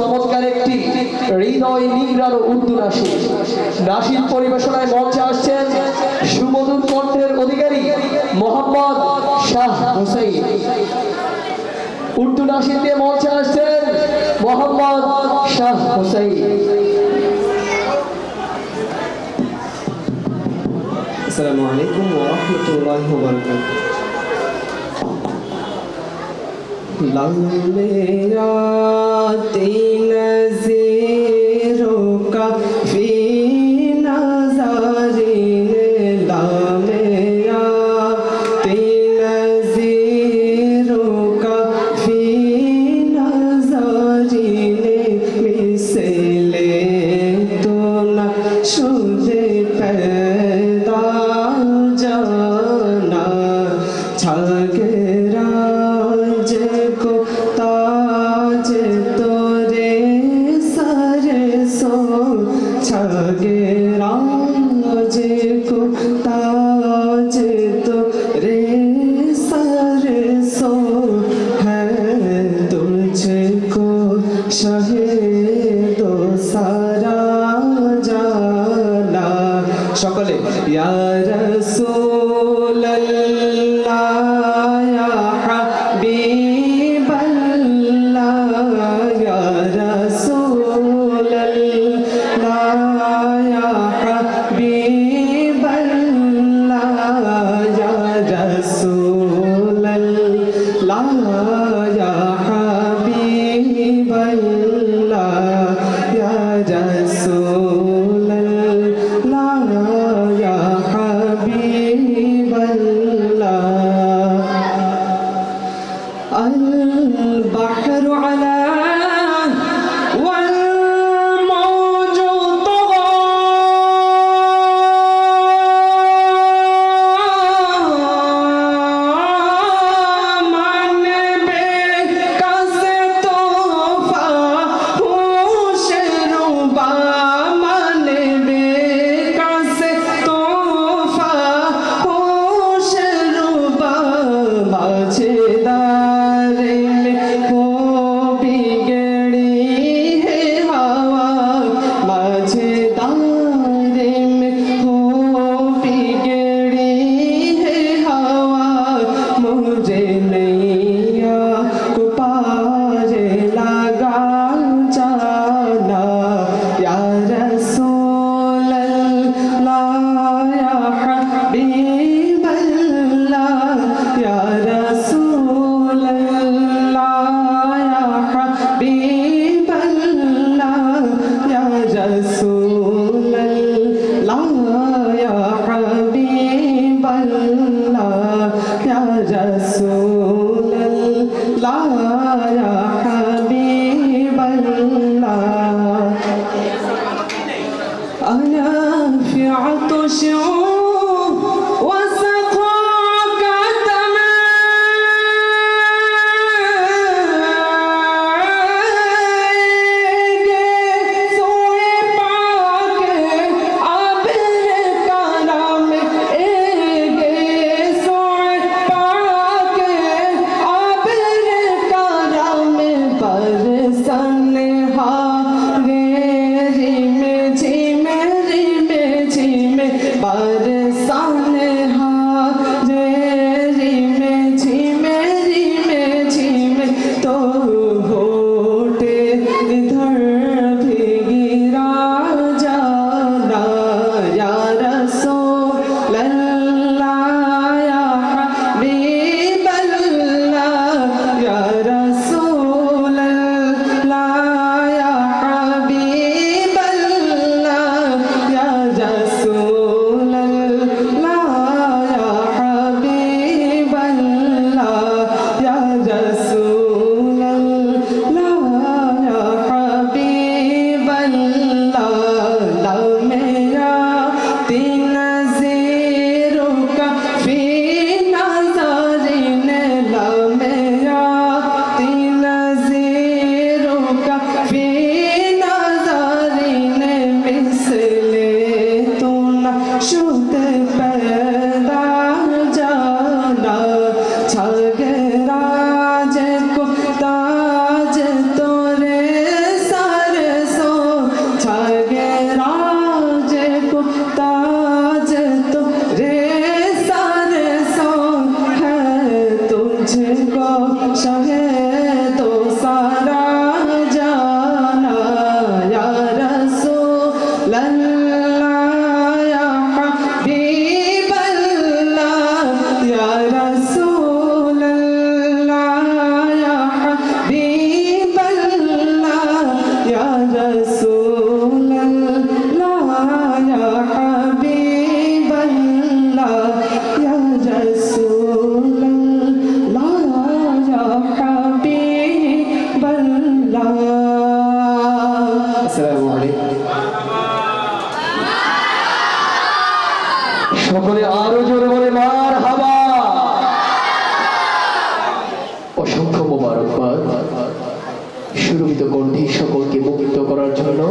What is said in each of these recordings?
চমৎকার একটি হৃদয় নিংড়ানো উর্দু নাসিদ। নাসিদ পরিবেশনায় মঞ্চে আসছেন সুমধুর কণ্ঠের অধিকারী মোহাম্মদ শাহ হুসাইন। উর্দু নাসিদ দিয়ে মঞ্চে আসছেন মোহাম্মদ শাহ হুসাইন। আসসালামু আলাইকুম ওয়া রাহমাতুল্লাহি ওয়া বারাকাতুহু। मेरा नज़ीरों का फी नज़ारिन ला मेरा नज़ीरों का फी नज़ारिन मिसले तो न शुदे पैदा जाना छगे राज को ताज तोरे सारे सो छगे राज को ताज तोरे सारे सो है तुझको शहे दो सारा जाना সকলে ইয়া রাসূলুল্লাহ ইয়া হাবিবাল্লাহ ইয়া রাসূলুল্লাহ ইয়া হাবিবাল্লাহ ইয়া রাসূলুল্লাহ ইয়া হাবিবাল্লাহ ইয়া রাসূলুল্লাহ ইয়া হাবিবাল্লাহ আল বাহরু আলা আসসালামু আলাইকুম। সকলে আরো জোরে বলে মার হাবা। অসংখ্য মোবারকবাদ। সুরভিত কণ্ঠে সকলকে মুক্ত করার জন্য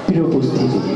প্রিয় উপস্থিতি।